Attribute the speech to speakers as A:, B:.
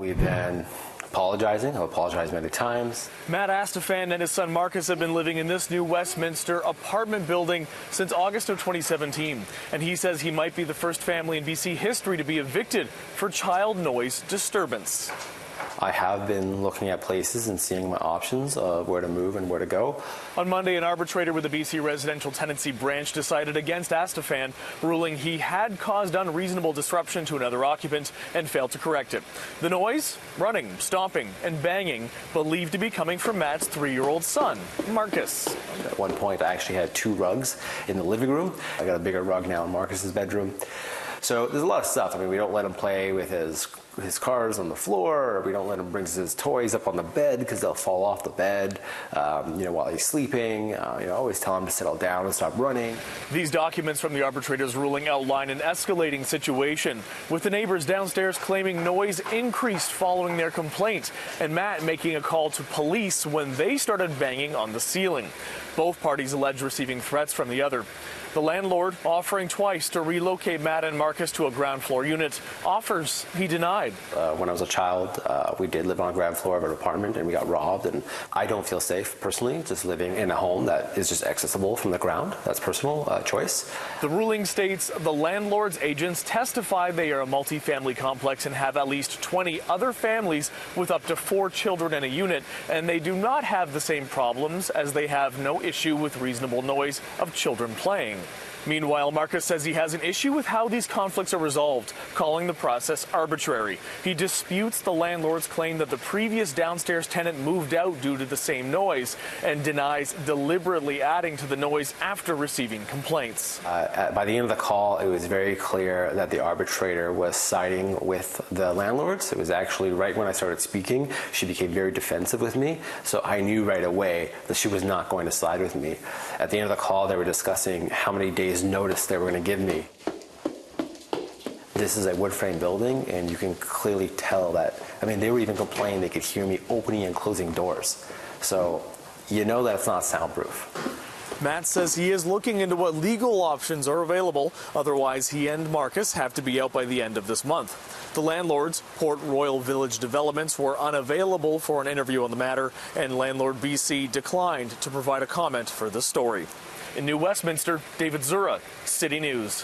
A: We've been apologizing. I've apologized many times.
B: Matt Astafan and his son Marcus have been living in this new Westminster apartment building since August of 2017. And he says he might be the first family in BC history to be evicted for child noise disturbance.
A: I have been looking at places and seeing my options of where to move and where to go.
B: On Monday, an arbitrator with the BC Residential Tenancy Branch decided against Astafan, ruling he had caused unreasonable disruption to another occupant and failed to correct it. The noise, running, stomping, and banging, believed to be coming from Matt's 3-year-old son, Marcus.
A: At one point, I actually had 2 rugs in the living room. I got a bigger rug now in Marcus's bedroom. So there's a lot of stuff. I mean, we don't let him play with his cars on the floor, or we don't let him bring his toys up on the bed because they'll fall off the bed, while he's sleeping. Always tell him to settle down and stop running.
B: These documents from the arbitrator's ruling outline an escalating situation, with the neighbors downstairs claiming noise increased following their complaint, and Matt making a call to police when they started banging on the ceiling. Both parties allege receiving threats from the other. The landlord offering twice to relocate Matt and Marcus to a ground floor unit. Offers he denied.
A: When I was a child, we did live on a ground floor of an apartment and we got robbed. And I don't feel safe personally just living in a home that is just accessible from the ground. That's personal choice.
B: The ruling states the landlord's agents testified they are a multi-family complex and have at least 20 other families with up to 4 children in a unit. And they do not have the same problems, as they have no issue with reasonable noise of children playing. Meanwhile, Marcus says he has an issue with how these conflicts are resolved, calling the process arbitrary. He disputes the landlord's claim that the previous downstairs tenant moved out due to the same noise, and denies deliberately adding to the noise after receiving complaints.
A: By the end of the call, it was very clear that the arbitrator was siding with the landlords. It was actually right when I started speaking, she became very defensive with me. So I knew right away that she was not going to side with me. At the end of the call, they were discussing how many days notice they were going to give me. This is a wood frame building, and you can clearly tell that, they were even complaining they could hear me opening and closing doors. So you know that it's not soundproof.
B: Matt says he is looking into what legal options are available. Otherwise, he and Marcus have to be out by the end of this month. The landlords, Port Royal Village Developments, were unavailable for an interview on the matter, and Landlord BC declined to provide a comment for the story. In New Westminster, David Zura, City News.